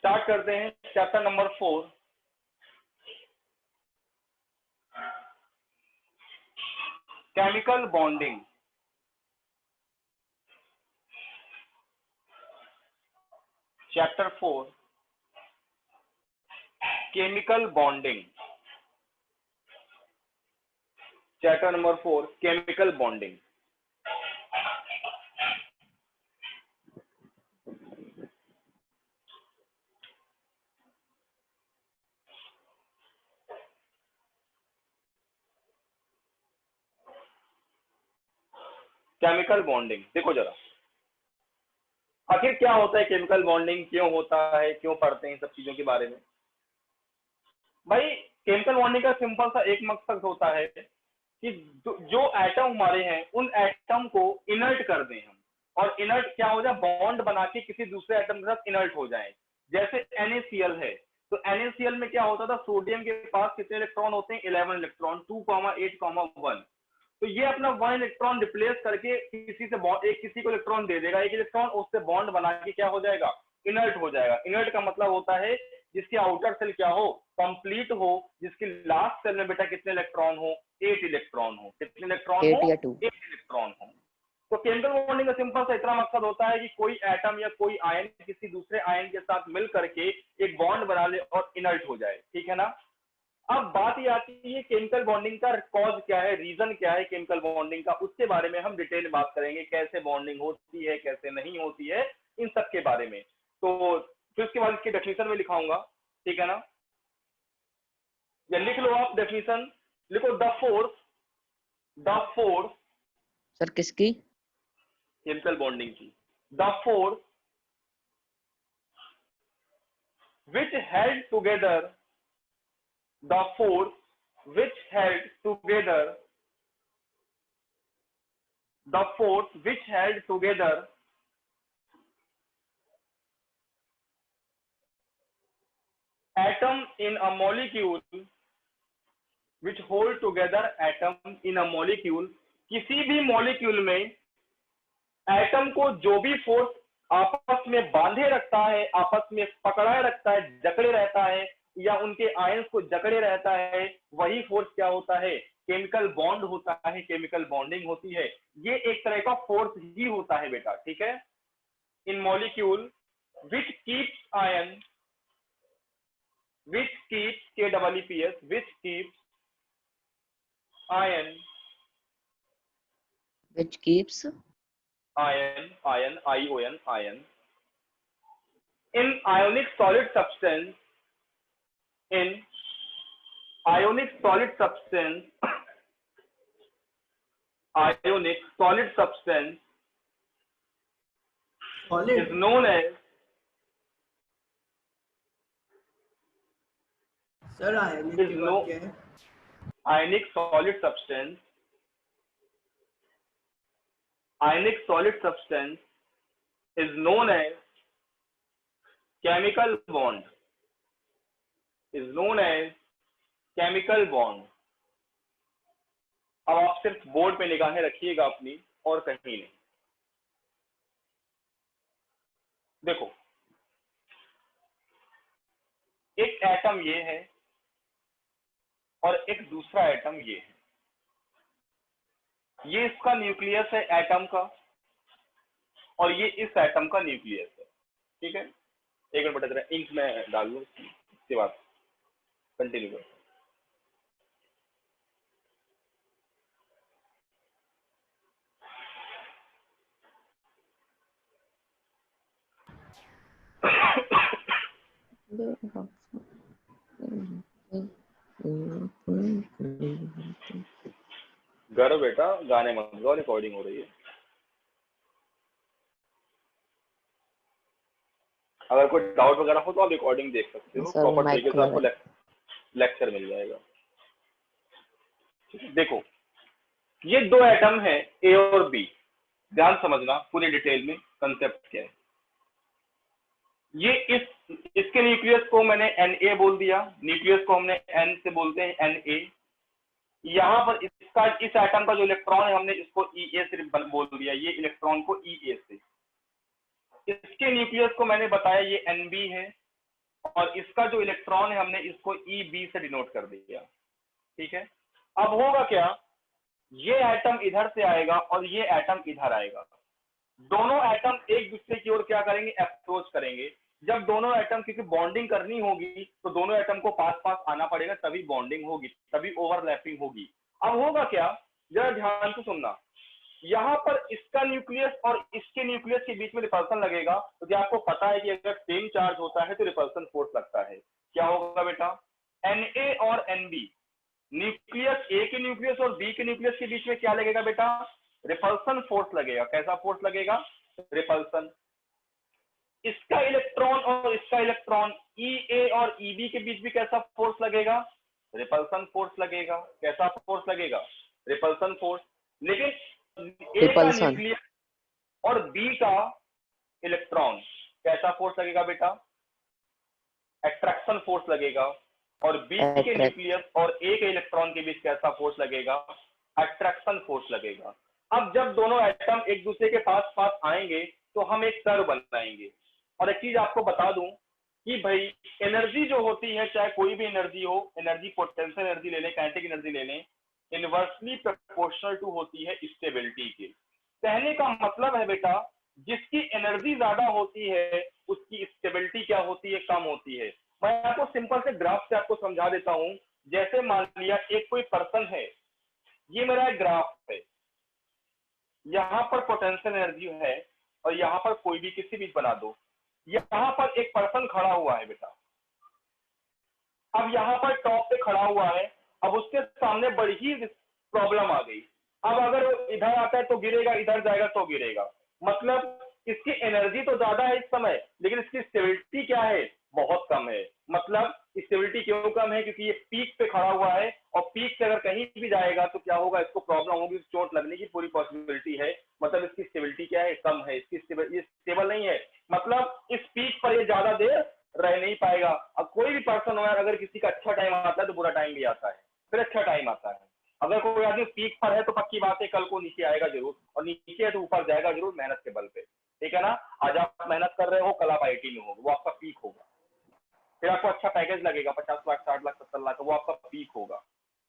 Start करते हैं chapter number 4, chemical bonding. Chapter 4, chemical bonding. Chapter number 4, chemical bonding. Chemical bonding, देखो जरा आखिर क्या होता है केमिकल बॉन्डिंग, क्यों होता है, क्यों पढ़ते हैं इन सब चीजों के बारे में। भाई केमिकल बॉन्डिंग का सिंपल सा एक मकसद होता है कि जो एटम हमारे हैं उन एटम को इनर्ट कर दें हम, और इनर्ट क्या हो जाए, बॉन्ड बना के किसी दूसरे एटम के साथ इनर्ट हो जाए। जैसे NaCl है, तो NaCl में क्या होता था, सोडियम के पास कितने इलेक्ट्रॉन होते हैं, 11 इलेक्ट्रॉन, 2,8,1। तो ये अपना 1 इलेक्ट्रॉन रिप्लेस करके किसी से किसी को इलेक्ट्रॉन दे देगा, एक इलेक्ट्रॉन, उससे बॉन्ड बना के क्या हो जाएगा, इनर्ट हो जाएगा। इनर्ट का मतलब होता है जिसकी आउटर सेल क्या हो, कंप्लीट हो, जिसकी लास्ट सेल में बेटा कितने इलेक्ट्रॉन हो, 8 इलेक्ट्रॉन हो। कितने इलेक्ट्रॉन हो, 8 इलेक्ट्रॉन हो। तो केमिकल बॉन्डिंग का सिंपल सा इतना मकसद होता है कि कोई एटम या कोई आयन किसी दूसरे आयन के साथ मिल करके एक बॉन्ड बना ले और इनर्ट हो जाए, ठीक है ना। अब बात ये आती है केमिकल बॉन्डिंग का कॉज क्या है, रीजन क्या है केमिकल बॉन्डिंग का, उसके बारे में हम डिटेल बात करेंगे, कैसे बॉन्डिंग होती है, कैसे नहीं होती है, इन सब के बारे में। तो फिर उसके बाद इसकी डेफिनेशन में लिखाऊंगा, ठीक है ना। या लिख लो आप डेफिनेशन, लिखो द फोर्स सर किसकी, केमिकल बॉन्डिंग की। The force which held together, the force which held together, the force which held together atom in a molecule, which hold together atom in a molecule, किसी भी molecule में atom को जो भी force आपस में बांधे रखता है, आपस में पकड़ाए रखता है, जकड़े रहता है, या उनके आयंस को जकड़े रहता है, वही फोर्स क्या होता है, केमिकल बॉन्ड होता है, केमिकल बॉन्डिंग होती है। ये एक तरह का फोर्स ही होता है बेटा, ठीक है। In molecule which keeps ion, which keeps KEEPS, which keeps ion, which keeps ion, ION, ion in ionic solid substance, in ionic solid substance, ionic solid substance is known as, sir आयनिक की बात क्या है? ionic solid substance, ionic solid substance is known as chemical bond, is known as chemical bond। अब आप सिर्फ board पे निगाहें रखिएगा अपनी, और कहीं नहीं। देखो एक एटम ये है और एक दूसरा एटम ये है, ये इसका न्यूक्लियस है एटम का, और ये इस एटम का न्यूक्लियस है, ठीक है। एक मिनट बता, इंक में डाल लूं, इसके बाद कंटिन्यू करो। घर बेटा गाने मत गाओ, रिकॉर्डिंग हो रही है। अगर कोई डाउट वगैरह हो तो आप रिकॉर्डिंग देख सकते हो, प्रॉपर तरीके से आपको लेक्चर मिल जाएगा। देखो ये दो एटम है ए और बी, ध्यान समझना पूरी डिटेल में कंसेप्ट क्या है। ये इसके न्यूक्लियस को मैंने Na बोल दिया, न्यूक्लियस को हमने N से बोलते हैं Na। यहाँ पर इसका इस एटम का जो इलेक्ट्रॉन है हमने इसको Ea से बोल दिया, ये इलेक्ट्रॉन को Ea से। इसके न्यूक्लियस को मैंने बताया ये Nb है, और इसका जो इलेक्ट्रॉन है हमने इसको EB से डिनोट कर दिया। ठीक है, अब होगा क्या, ये एटम इधर से आएगा और ये एटम इधर आएगा, दोनों एटम एक दूसरे की ओर क्या करेंगे, अप्रोच करेंगे। जब दोनों एटम क्योंकि बॉन्डिंग करनी होगी तो दोनों एटम को पास पास आना पड़ेगा, तभी बॉन्डिंग होगी, तभी ओवरलैपिंग होगी। अब होगा क्या, जरा ध्यान से सुनना, यहाँ पर इसका न्यूक्लियस और इसके न्यूक्लियस के बीच में रिपल्सन लगेगा, तो आपको पता है कि अगर सेम चार्ज होता है तो रिपल्सन फोर्स लगता है। क्या होगा बेटा, Na और Nb, न्यूक्लियस ए के न्यूक्लियस और बी के न्यूक्लियस के बीच में क्या लगेगा बेटा, रिपल्सन फोर्स लगेगा। कैसा फोर्स लगेगा, रिपल्सन। इसका इलेक्ट्रॉन और इसका इलेक्ट्रॉन EA और EB के बीच भी कैसा फोर्स लगेगा, रिपल्सन फोर्स लगेगा। कैसा फोर्स लगेगा, रिपल्सन फोर्स। लेकिन ए का न्यूक्लियस और बी का इलेक्ट्रॉन कैसा फोर्स लगेगा बेटा, अट्रैक्शन फोर्स लगेगा। और बी के न्यूक्लियस और ए के इलेक्ट्रॉन के बीच कैसा फोर्स लगेगा, अट्रैक्शन फोर्स लगेगा। अब जब दोनों एटम एक दूसरे के पास पास आएंगे तो हम एक कर्व बनाएंगे। और एक चीज आपको बता दूं कि भाई एनर्जी जो होती है, चाहे कोई भी एनर्जी हो, एनर्जी पोटेंशियल एनर्जी ले लें, काइनेटिक एनर्जी ले लें, इनवर्सली प्रोपोर्शनल टू होती है स्टेबिलिटी के। कहने का मतलब है बेटा, जिसकी एनर्जी ज्यादा होती है उसकी स्टेबिलिटी क्या होती है, कम होती है। मैं आपको सिंपल से ग्राफ से आपको समझा देता हूं। जैसे मान लिया एक कोई पर्सन है, ये मेरा एक ग्राफ है, यहाँ पर पोटेंशियल एनर्जी है और यहाँ पर कोई भी किसी भी बना दो। यहाँ पर एक पर्सन खड़ा हुआ है बेटा, अब यहाँ पर टॉप पे खड़ा हुआ है, अब उसके सामने बड़ी ही प्रॉब्लम आ गई। अब अगर वो इधर आता है तो गिरेगा, इधर जाएगा तो गिरेगा। मतलब इसकी एनर्जी तो ज्यादा है इस समय, लेकिन इसकी स्टेबिलिटी क्या है, बहुत कम है। मतलब स्टेबिलिटी क्यों कम है, क्योंकि ये पीक पे खड़ा हुआ है और पीक से अगर कहीं भी जाएगा तो क्या होगा, इसको प्रॉब्लम होगी, चोट लगने की पूरी पॉसिबिलिटी है। मतलब इसकी स्टेबिलिटी क्या है, कम है, इसकी स्टेबल नहीं है। मतलब इस पीक पर ये ज्यादा देर रह नहीं पाएगा। अब कोई भी पर्सन हो यार, अगर किसी का अच्छा टाइम आता है तो बुरा टाइम भी आता है, फिर अच्छा टाइम आता है। अगर कोई आदमी पीक पर है तो पक्की बात है कल को नीचे आएगा जरूर, और नीचे है तो ऊपर जाएगा जरूर मेहनत के बल पे। ठीक है ना, आज आप मेहनत कर रहे हो, कल आप IIT में हो, वो आपका पीक होगा। फिर आपको अच्छा पैकेज लगेगा 50 लाख 60 लाख 70 लाख, वो आपका पीक होगा।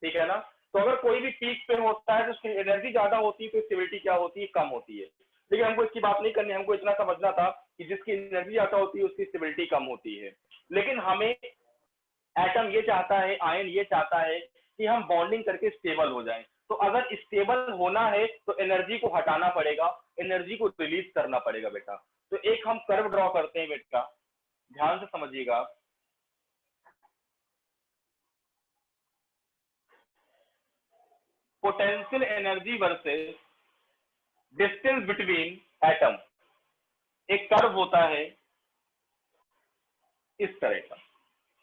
ठीक है ना, तो अगर कोई भी पीक पे होता है तो उसकी एनर्जी ज्यादा होती है तो स्टेबिलिटी क्या होती है, कम होती है। लेकिन हमको इसकी बात नहीं करनी, हमको इतना समझना था कि जिसकी एनर्जी ज्यादा होती है उसकी स्टेबिलिटी कम होती है। लेकिन हमें एटम ये चाहता है, आयन ये चाहता है कि हम बॉन्डिंग करके स्टेबल हो जाएं। तो अगर स्टेबल होना है तो एनर्जी को हटाना पड़ेगा, एनर्जी को रिलीज करना पड़ेगा बेटा। तो एक हम कर्व ड्रॉ करते हैं बेटा, ध्यान से समझिएगा। Potential energy versus distance between atom, एक कर्व होता है इस तरह का।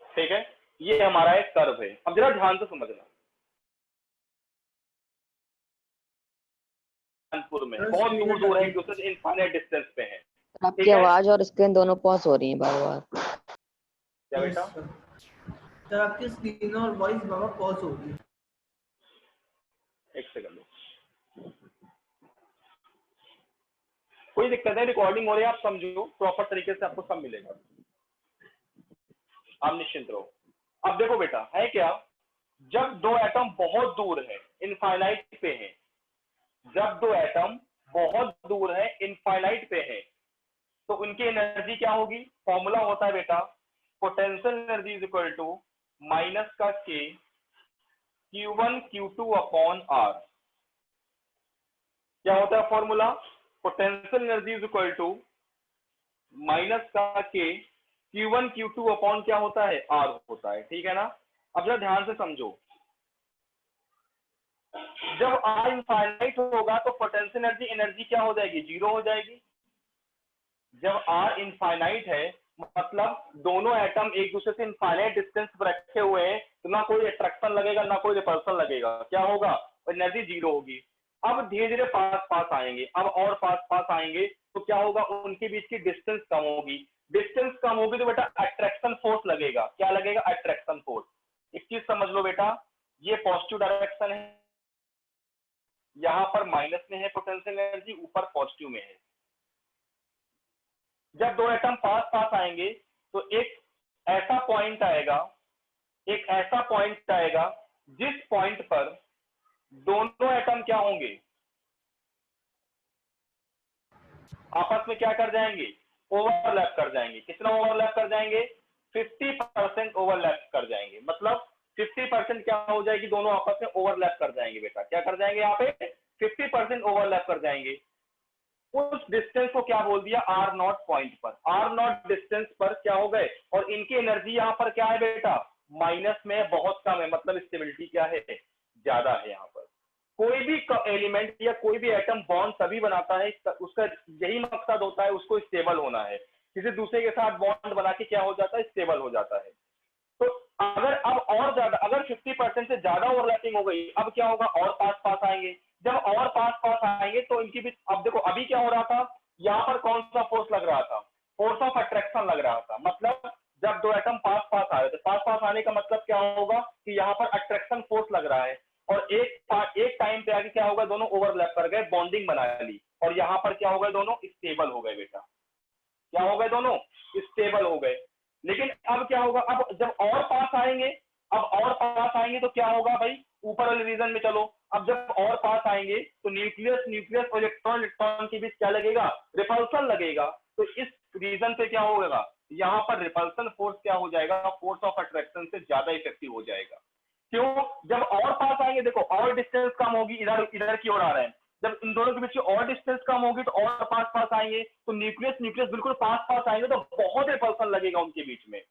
ठीक है, ये हमारा एक कर्व है। अब जरा ध्यान से समझना, कानपुर में बहुत दूर दूर है, एक दूसरे से इनफाइनाइट डिस्टेंस पे है। आपकी आवाज और स्क्रीन दोनों पॉज हो रही है बार बार। क्या बेटा, सर आपकी स्क्रीन और वॉइस बाबा पॉज हो गई। एक सेकंड, कोई दिक्कत है, रिकॉर्डिंग हो रही है, आप समझो, प्रॉपर तरीके से आपको सब मिलेगा, आप निश्चिंत रहो। अब देखो बेटा, है क्या, जब दो एटम बहुत दूर है, इनफाइनाइट पे है, जब दो एटम बहुत दूर है, इनफाइनाइट पे है, तो उनकी एनर्जी क्या होगी, फॉर्मूला होता है बेटा, potential energy is equal to minus का K Q1 Q2 upon R। क्या होता है formula, potential energy is equal to minus का K Q1 Q2 अपॉन क्या होता है, R होता है। ठीक है ना, अब जरा ध्यान से समझो, जब R इनफाइनाइट होगा तो पोटेंशियल एनर्जी क्या हो जाएगी, जीरो हो जाएगी। जब R इनफाइनाइट है मतलब दोनों एटम एक दूसरे से इनफाइनाइट डिस्टेंस पर रखे हुए हैं, तो ना कोई अट्रैक्शन लगेगा ना कोई रिपल्सन लगेगा, क्या होगा, एनर्जी जीरो होगी। अब धीरे धीरे पास पास आएंगे, अब और पास पास आएंगे तो क्या होगा, उनके बीच की डिस्टेंस कम होगी। डिस्टेंस कम होगी तो बेटा अट्रैक्शन फोर्स लगेगा। क्या लगेगा, अट्रैक्शन फोर्स। एक चीज समझ लो बेटा, ये पॉजिटिव डायरेक्शन है, यहाँ पर माइनस में है पोटेंशियल एनर्जी, ऊपर पॉजिटिव में है। जब दो एटम पास पास आएंगे तो एक ऐसा पॉइंट आएगा, एक ऐसा पॉइंट आएगा जिस पॉइंट पर दोनों एटम क्या होंगे, आपस में क्या कर जाएंगे, ओवरलैप कर जाएंगे। कितना ओवरलैप कर जाएंगे, 50% ओवरलैप कर जाएंगे। मतलब 50% क्या हो जाएगी, दोनों आपस में ओवरलैप कर जाएंगे बेटा। क्या कर जाएंगे यहाँ पे, 50% ओवरलैप कर जाएंगे। उस डिस्टेंस को क्या बोल दिया, आर नॉट पॉइंट पर। आर नॉट डिस्टेंस पर क्या हो गए, और इनकी एनर्जी यहाँ पर क्या है बेटा, माइनस में, बहुत कम है। मतलब स्टेबिलिटी क्या है, ज्यादा है। यहाँ पर कोई भी एलिमेंट या कोई भी एटम बॉन्ड तभी बनाता है, उसका यही मकसद होता है, उसको स्टेबल होना है। किसी दूसरे के साथ बॉन्ड बना के क्या हो जाता है, स्टेबल हो जाता है। तो अगर अब और ज्यादा, अगर 50% से ज्यादा ओवरलैपिंग हो गई, अब क्या होगा, और पास पास आएंगे। जब और पास पास आएंगे तो इनकी भी, अब देखो अभी क्या हो रहा था, यहाँ पर कौन सा फोर्स लग रहा था, फोर्स ऑफ अट्रैक्शन लग रहा था। मतलब जब दो एटम पास पास आ रहे थे, पास पास आने का मतलब क्या होगा कि यहाँ पर अट्रैक्शन फोर्स लग रहा है, और एक टाइम पे आके क्या होगा, दोनों ओवरलैप कर गए, बॉन्डिंग बना ली, और यहाँ पर क्या हो गए, दोनों स्टेबल हो गए बेटा। क्या हो गए, दोनों स्टेबल हो गए। लेकिन अब क्या होगा, अब जब और पास आएंगे, अब और पास आएंगे तो क्या होगा भाई, ऊपर वाले रीजन में चलो। अब जब और पास आएंगे तो न्यूक्लियस और इलेक्ट्रॉन के बीच क्या लगेगा, रिपल्सन लगेगा। तो इस रीजन पे क्या होगा, यहाँ पर रिपल्सन फोर्स क्या हो जाएगा, फोर्स ऑफ अट्रैक्शन से ज्यादा इफेक्टिव हो जाएगा। क्यों, जब और पास आएंगे, देखो और डिस्टेंस कम होगी, इधर इधर की ओर आ रहे हैं, जब इन दोनों के बीच और डिस्टेंस कम होगी तो और पास पास आएंगे, तो न्यूक्लियस बिल्कुल पास पास आएंगे, तो बहुत रिपल्सन लगेगा उनके बीच में।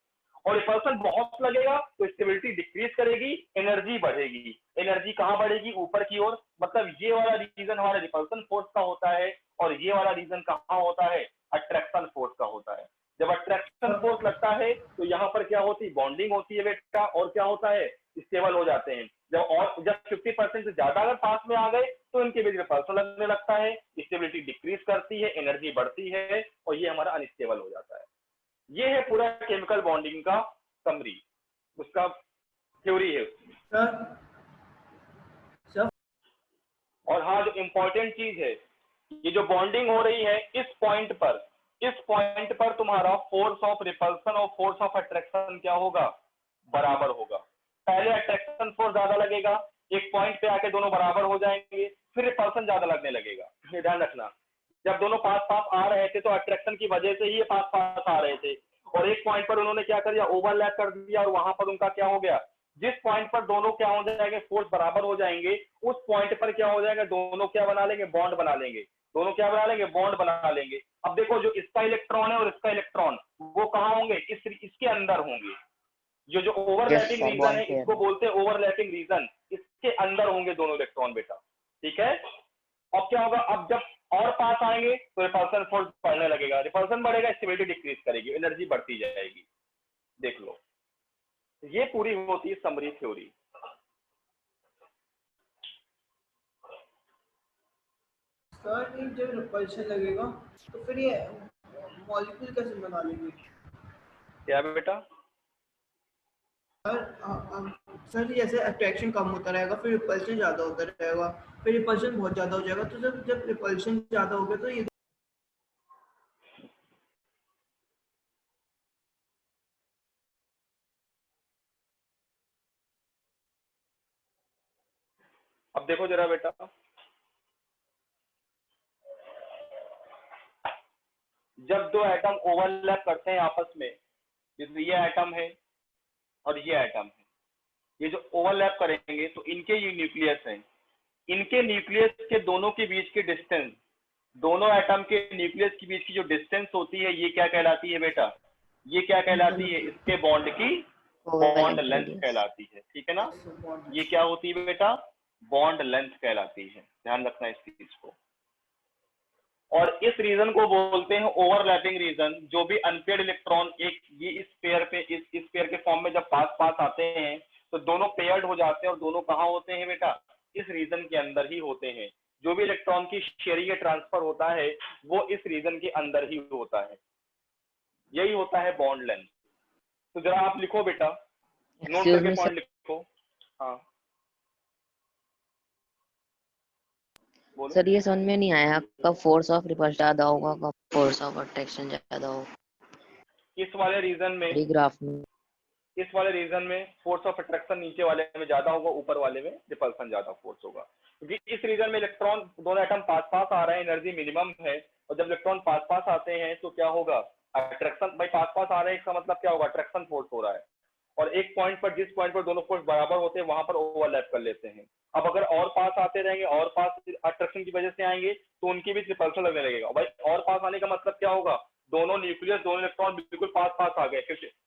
और रिपल्सन बहुत लगेगा तो स्टेबिलिटी डिक्रीज करेगी, एनर्जी बढ़ेगी। एनर्जी कहाँ बढ़ेगी, ऊपर की ओर। मतलब ये वाला रीजन हमारा रिपल्सन फोर्स का होता है, और ये वाला रीजन कहाँ होता है, अट्रैक्शन फोर्स का होता है। जब अट्रैक्शन फोर्स लगता है तो यहाँ पर क्या होती है, बॉन्डिंग होती है बेटा, और क्या होता है, स्टेबल हो जाते हैं। जब 50% से ज्यादा अगर पास में आ गए तो इनके बीच रिपल्सन लगने लगता है, स्टेबिलिटी डिक्रीज करती है, एनर्जी बढ़ती है, और ये हमारा अनस्टेबल हो जाता है। ये है पूरा केमिकल बॉन्डिंग का समरी, उसका थ्योरी है उसमें। सर और हाँ, जो इंपॉर्टेंट चीज है, ये जो बॉन्डिंग हो रही है इस पॉइंट पर तुम्हारा फोर्स ऑफ रिपल्सन और फोर्स ऑफ अट्रैक्शन क्या होगा, बराबर होगा। पहले अट्रैक्शन फोर्स ज्यादा लगेगा, एक पॉइंट पे आके दोनों बराबर हो जाएंगे, फिर रिपल्सन ज्यादा लगने लगेगा। ये ध्यान रखना, जब दोनों पास पास आ रहे थे तो अट्रैक्शन की वजह से ही ये पास पास आ रहे थे, और एक पॉइंट पर उन्होंने क्या कर दिया, ओवरलैप कर दिया, और वहां पर उनका क्या हो गया, जिस पॉइंट पर दोनों क्या हो जाएंगे, फोर्स बराबर हो जाएंगे, उस पॉइंट पर क्या हो जाएगा, दोनों क्या बना लेंगे, बॉन्ड बना लेंगे। दोनों क्या बना लेंगे, बॉन्ड बना लेंगे। अब देखो, जो इसका इलेक्ट्रॉन है और इसका इलेक्ट्रॉन, वो कहाँ होंगे, इसके अंदर होंगे। जो yes overlapping sir, region bond है, पेयर। इसको बोलते हैं ओवरलैपिंग रीजन, इसके अंदर होंगे दोनों इलेक्ट्रॉन बेटा। ठीक है। अब क्या होगा, अब जब और पास आएंगे तो रिपल्सन फोर्स बढ़ने लगेगा, रिपल्सन बढ़ेगा, स्टेबिलिटी डिक्रीज करेगी, एनर्जी बढ़ती जाएगी। देख लो, ये पूरी होती है समरी थ्योरी। सर ये जब रिपल्शन लगेगा तो फिर ये मॉलिक्यूल कैसे बना लेंगे? क्या बेटा, सर जैसे अट्रैक्शन कम होता रहेगा फिर रिपल्शन ज्यादा होता रहेगा, फिर रिपल्शन बहुत ज्यादा हो जाएगा, तो जब रिपल्शन ज्यादा हो गया तो ये अब देखो जरा बेटा, जब दो एटम ओवरलैप करते हैं आपस में, जैसे ये एटम है और ये एटम है, ये जो ओवरलैप करेंगे तो इनके ये न्यूक्लियस है, इनके न्यूक्लियस के दोनों के बीच की डिस्टेंस, दोनों एटम के न्यूक्लियस के बीच की जो डिस्टेंस होती है, ये क्या कहलाती है बेटा, ये क्या कहलाती है, इसके बॉन्ड की बॉन्ड कोवेलेंट लेंथ रेडियस। कहलाती है। ठीक है ना, बॉन्ड ये क्या होती है बेटा, बॉन्ड लेंथ कहलाती है। ध्यान रखना इस चीज को। और इस रीजन को बोलते हैं ओवरलैपिंग रीजन। जो भी अनपेयर्ड इलेक्ट्रॉन एक ये इस पेयर पे, इस पेयर के फॉर्म में जब पास पास आते हैं तो दोनों पेयर्ड हो जाते हैं, और दोनों कहाँ होते हैं बेटा, इस रीजन के अंदर ही होते हैं। जो भी इलेक्ट्रॉन की शेयरिंग ट्रांसफर होता है वो इस रीजन के अंदर ही होता है, यही होता है बॉन्ड लेंथ। तो जरा आप लिखो बेटा, नोट एक्सक्यूज करके मी सर, पॉइंट लिखो। हाँ बोलो। सर ये समझ में नहीं आया, कब फोर्स ऑफ रिपल्शन ज्यादा होगा, कब फोर्स ऑफ अट्रैक्शन ज्यादा होगा? इस वाले रीजन में, वही ग्राफ में। इस वाले रीजन में फोर्स ऑफ अट्रैक्शन नीचे वाले में ज्यादा होगा, ऊपर वाले में रिपल्सन ज्यादा फोर्स होगा, क्योंकि इस रीजन में इलेक्ट्रॉन दोनों एटम पास पास आ रहे हैं, एनर्जी मिनिमम है, और जब इलेक्ट्रॉन पास पास आते हैं तो क्या होगा, अट्रैक्शन, भाई पास पास आ रहे हैं इसका मतलब क्या होगा, अट्रैक्शन फोर्स हो रहा है, और एक पॉइंट पर, जिस पॉइंट पर दोनों फोर्स बराबर होते हैं वहां पर ओवरलैप कर लेते हैं। अब अगर और पास आते रहेंगे, और पास अट्रैक्शन की वजह से आएंगे तो उनकी भी रिपल्सन लगने लगेगा। भाई और पास आने का मतलब क्या होगा, दोनों न्यूक्लियस, दोनों इलेक्ट्रॉन बिल्कुल पास पास आ गए,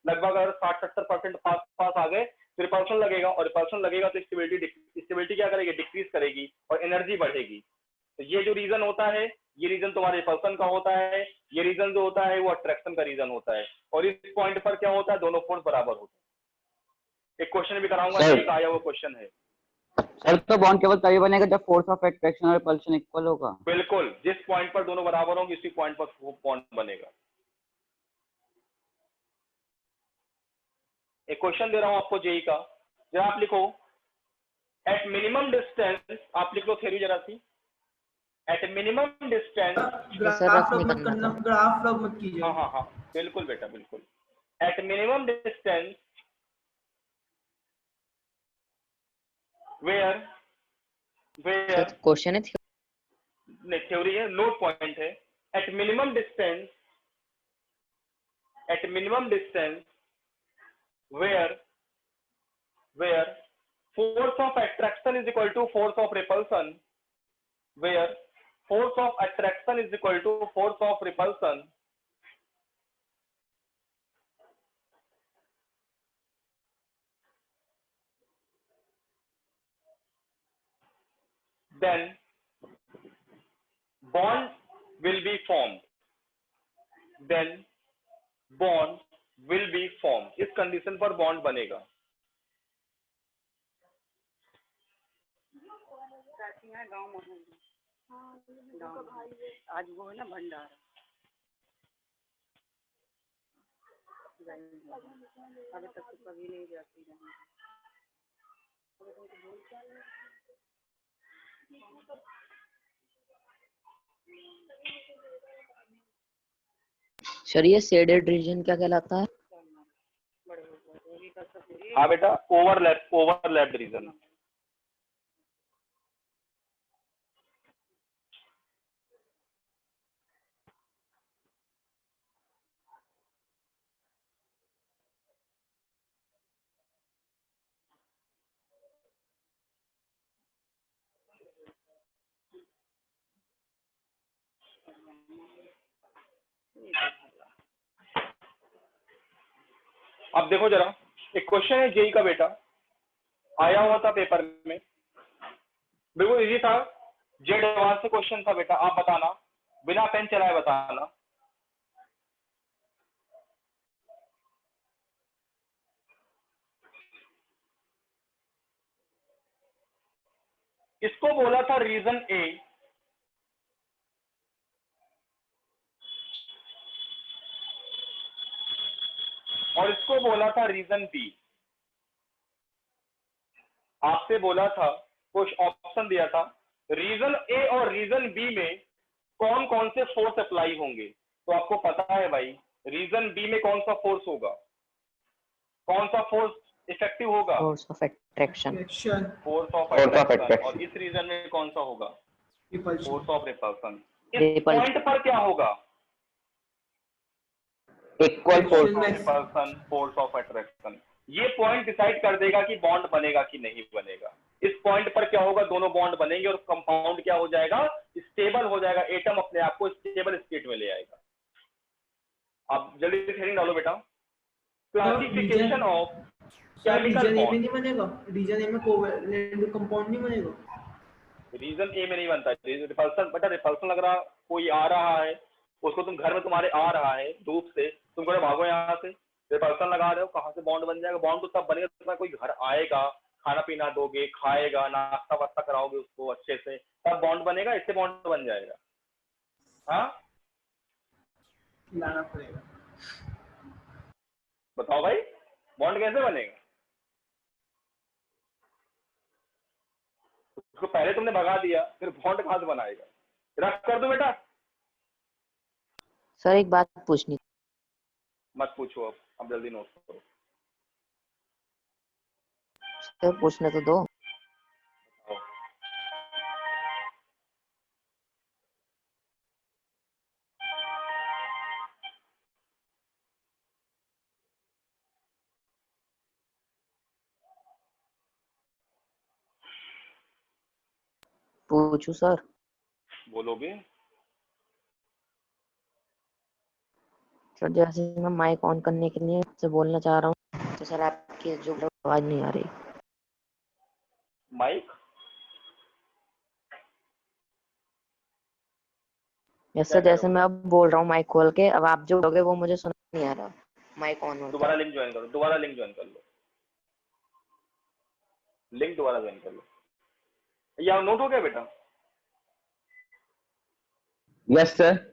लगभग अगर 60-70% पास पास आ गए तो रिपल्सन लगेगा, और रिपल्सन लगेगा तो स्टेबिलिटी क्या करेगी, डिक्रीज करेगी, और एनर्जी बढ़ेगी। तो ये जो रीजन होता है, ये रीजन तुम्हारे रिपल्सन का होता है, ये रीजन जो होता है वो अट्रैक्शन का रीजन होता है, और इस पॉइंट पर क्या होता है, दोनों फोर्स बराबर होते हैं। एक क्वेश्चन भी कराऊंगा, एक आया वो क्वेश्चन है। सर तो बॉन्ड केवल तभी बनेगा जब फोर्स ऑफ अट्रैक्शन और रिपल्शन इक्वल होगा। बिल्कुल, जिस पॉइंट पर दोनों बराबर होंगे उसी पॉइंट पर वो बॉन्ड बनेगा। एक क्वेश्चन दे रहा हूं आपको जेई का, जरा आप लिखो, एट मिनिमम डिस्टेंस, आप लिख लो थ्योरी जरा सी, एट मिनिमम डिस्टेंस, ग्राफ रब मत करना, ग्राफ रब मत कीजिए। हाँ हाँ हाँ बिल्कुल बेटा बिल्कुल, at minimum distance where question है नहीं थ्योरी है, नोट पॉइंट है, at minimum distance where force of attraction is equal to force of repulsion, where force of attraction is equal to force of repulsion, then bond will be formed, then bond will be formed, इस condition पर bond बनेगा। गाँव में आज वो है ना भंडारा, अभी तक तो कभी नहीं जाती रही। सर ये शेडेड रीजन क्या कहलाता है? हाँ बेटा, ओवरलैप रीजन। अब देखो जरा, एक क्वेश्चन है जेई का बेटा, आया हुआ था पेपर में, बिल्कुल इजी था, जेड एडवांस से क्वेश्चन था बेटा, आप बताना, बिना पेन चलाए बताना। इसको बोला था रीजन ए, और इसको बोला था रीजन बी। आपसे बोला था, कुछ ऑप्शन दिया था, रीजन ए और रीजन बी में कौन कौन से फोर्स अप्लाई होंगे, तो आपको पता है भाई रीजन बी में कौन सा फोर्स होगा, कौन सा फोर्स इफेक्टिव होगा, force of attraction. Force of attraction, और इस रीजन में कौन सा होगा, फोर्स ऑफ रिपल्सन। इस पॉइंट पर क्या होगा, equal force of repulsion, force of attraction. ये पॉइंट डिसाइड कर देगा कि बॉन्ड बनेगा कि नहीं बनेगा। इस पॉइंट पर क्या होगा, दोनों बॉन्ड बनेंगे और कंपाउंड क्या हो जाएगा, स्टेबल हो जाएगा, एटम अपने आप को स्टेबल स्टेट में ले आएगा। अब जल्दी से हेडिंग डालो बेटा, क्लासिफिकेशन ऑफ केमिकल बॉन्ड। नहीं बनेगा, रीजन ए में कोवैलेंट कंपाउंड नहीं बनेगा, रीजन ए में नहीं बनता, रिपल्सन बेटा, रिपल्सन लग रहा, कोई आ रहा है, उसको तुम घर में तुम्हारे आ रहा है धूप से, तुम कहो भागो यहाँ से, रिपल्सन लगा रहे हो, कहाँ से बॉन्ड बन जाएगा, बॉन्ड तो तब बनेगा तुम्हारा कोई घर आएगा, खाना पीना दोगे, खाएगा, नाश्ता वास्ता कराओगे उसको अच्छे से, तब बॉन्ड बनेगा, इससे बॉन्ड बन जाएगा। हाँ लाना पड़ेगा। बताओ भाई, बॉन्ड कैसे बनेगा, उसको पहले तुमने भगा दिया, फिर बॉन्ड कहाँ से बनाएगा, रख कर दो बेटा। सर एक बात पूछनी, मत पूछो, अब जल्दी नोट करो। सर पूछने तो दो। पूछू सर? बोलोगे? सर जैसे मैं माइक ऑन करने के लिए से बोलना चाह रहा हूँ तो सर आपकी जो आवाज नहीं आ रही। माइक? यस क्या सर, कह रहे जैसे हो? मैं अब बोल रहा हूँ माइक खोल के, अब आप जो बोलोगे वो मुझे सुन नहीं आ रहा, माइक ऑन होता दोबारा है। लिंक ज्वाइन करो, दोबारा लिंक ज्वाइन कर लो, लिंक दोबारा ज्वाइन कर लो। ये नोट हो गया बेटा? Yes sir.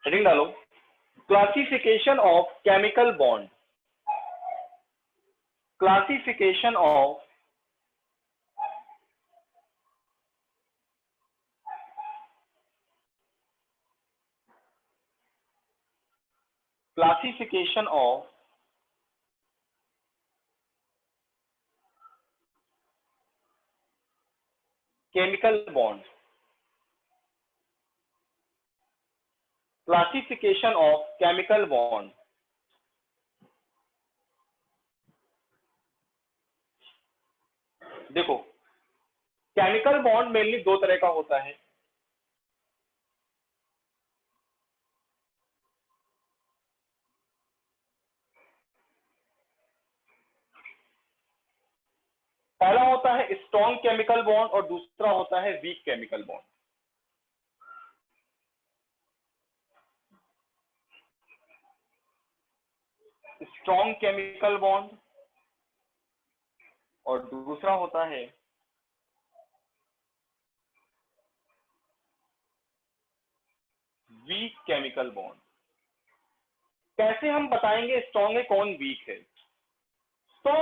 हेडिंग डालो, classification of chemical bond. Classification of classification of chemical bond. Classification of chemical bond. देखो, केमिकल बॉन्ड मेनली दो तरह का होता है। पहला होता है स्ट्रॉन्ग केमिकल बॉन्ड और दूसरा होता है weak chemical bond. Strong chemical bond और दूसरा होता है वीक केमिकल बॉन्ड। कैसे हम बताएंगे स्ट्रॉन्ग है कौन वीक है? तो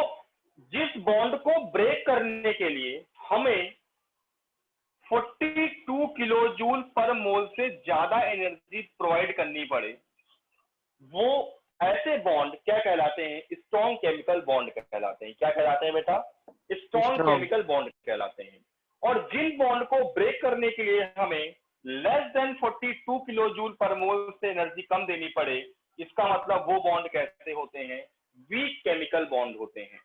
जिस बॉन्ड को ब्रेक करने के लिए हमें 42 किलो जूल पर मोल से ज्यादा एनर्जी प्रोवाइड करनी पड़े, वो ऐसे बॉन्ड क्या कहलाते हैं? स्ट्रॉन्ग केमिकल बॉन्ड कहलाते हैं। क्या कहलाते हैं बेटा? Strong Strong। केमिकल बॉन्ड कहलाते हैं। और जिन बॉन्ड को ब्रेक करने के लिए हमें लेस देन 42 किलो जूल पर मोल से एनर्जी कम देनी पड़े, इसका मतलब वो बॉन्ड कैसे होते हैं? वीक केमिकल बॉन्ड होते हैं।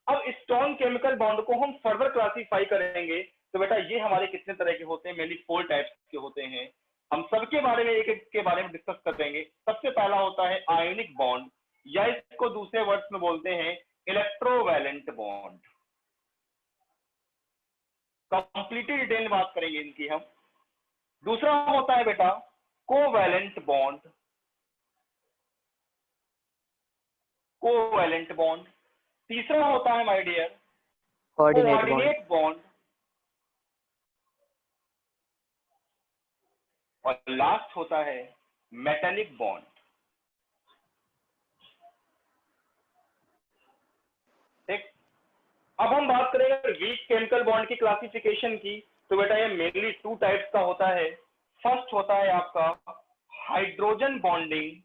अब स्ट्रॉन्ग केमिकल बॉन्ड को हम फर्दर क्लासिफाई करेंगे तो बेटा ये हमारे कितने तरह के होते हैं? मेनली 4 टाइप्स के होते हैं। हम सबके बारे में एक एक के बारे में डिस्कस करेंगे। सबसे पहला होता है आयोनिक बॉन्ड, या इसको दूसरे वर्ड्स में बोलते हैं इलेक्ट्रोवैलेंट बॉन्ड। कंप्लीटली डिटेल में बात करेंगे इनकी हम। दूसरा होता है बेटा कोवैलेंट बॉन्ड। Covalent bond. तीसरा होता है my dear coordinate bond. Coordinate bond. और लास्ट होता है मेटालिक बॉन्ड। ठीक, अब हम बात करेंगे वीक केमिकल बॉन्ड की क्लासिफिकेशन की। तो बेटा ये मेनली 2 टाइप्स का होता है। फर्स्ट होता है आपका हाइड्रोजन बॉन्डिंग,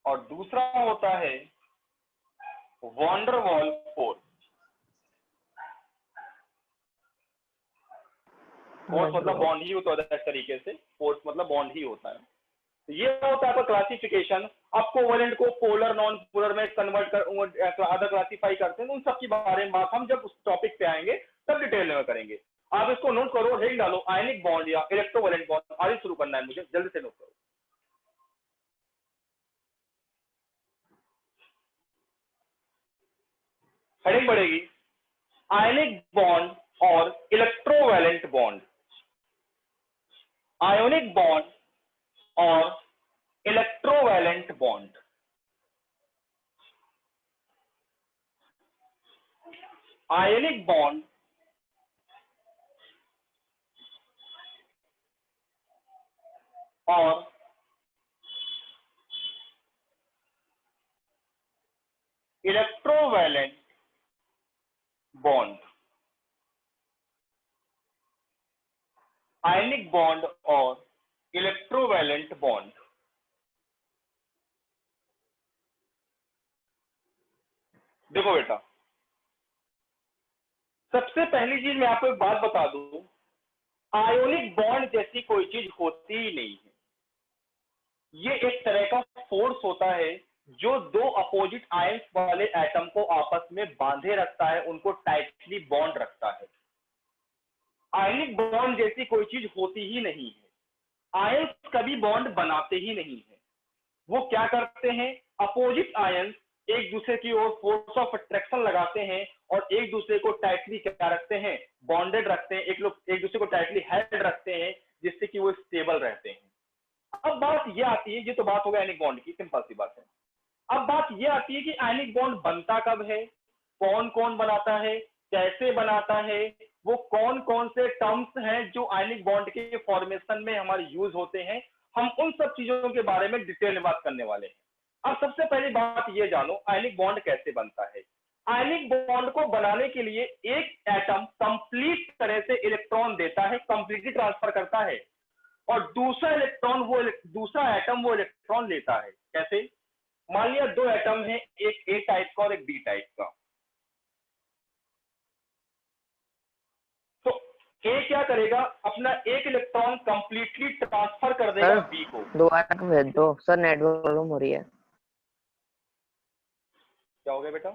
और दूसरा होता है van der Waals force. Force मतलब बॉन्ड ही होता है, इस तरीके से फोर्स मतलब बॉन्ड ही होता है। तो ये होता है आपका क्लासिफिकेशन। अब कोवैलेंट को पोलर नॉन पोलर में कन्वर्ट कर अदर क्लासिफाई करते हैं, तो उन सब के बारे में बात हम जब उस टॉपिक पे आएंगे तब डिटेल में करेंगे। आप इसको नोट करो, हेड डालो आयनिक बॉन्ड या इलेक्ट्रोवैलेंट बॉन्ड। आगे शुरू करना है मुझे, जल्दी से नोट करो। हेडिंग बढ़ेगी आयनिक बॉन्ड और इलेक्ट्रोवैलेंट बॉन्ड। आयोनिक बॉन्ड और इलेक्ट्रोवैलेंट बॉन्ड। आयोनिक बॉन्ड और इलेक्ट्रोवैलेंट बॉन्ड। आयनिक बॉन्ड और इलेक्ट्रोवैलेंट बॉन्ड। देखो बेटा, सबसे पहली चीज मैं आपको एक बात बता दूं, आयोनिक बॉन्ड जैसी कोई चीज होती ही नहीं है। ये एक तरह का फोर्स होता है जो दो अपोजिट आयंस वाले एटम को आपस में बांधे रखता है, उनको टाइटली बॉन्ड रखता है। आयनिक बॉन्ड जैसी कोई चीज होती ही नहीं है। आयंस कभी बॉन्ड बनाते ही नहीं है। वो क्या करते हैं, अपोजिट आयंस एक दूसरे की ओर फोर्स ऑफ अट्रैक्शन लगाते हैं और एक दूसरे को टाइटली क्या रखते हैं, बॉन्डेड रखते हैं, एक दूसरे को टाइटली हेल्ड रखते हैं, जिससे कि वो स्टेबल रहते हैं। अब बात ये आती है, ये तो बात हो गई आयनिक बॉन्ड की, सिंपल सी बात है। अब बात ये आती है कि आयनिक बॉन्ड बनता कब है, कौन कौन बनाता है, कैसे बनाता है, वो कौन कौन से टर्म्स हैं जो आयनिक बॉन्ड के फॉर्मेशन में हमारे यूज होते हैं। हम उन सब चीजों के बारे में डिटेल में बात करने वाले हैं। अब सबसे पहली बात ये जानो, आयनिक बॉन्ड कैसे बनता है। आयनिक बॉन्ड को बनाने के लिए एक एटम कंप्लीट तरह से इलेक्ट्रॉन देता है, कंप्लीटली ट्रांसफर करता है, और दूसरा दूसरा एटम वो इलेक्ट्रॉन लेता है। कैसे? मान लिया दो एटम है, एक ए टाइप का और एक बी टाइप का। तो ए क्या करेगा, अपना एक इलेक्ट्रॉन कंप्लीटली ट्रांसफर कर देगा सर बी को। दोबारा भेज दो सर, नेटवर्क प्रॉब्लम हो रही है। क्या हो गया बेटा?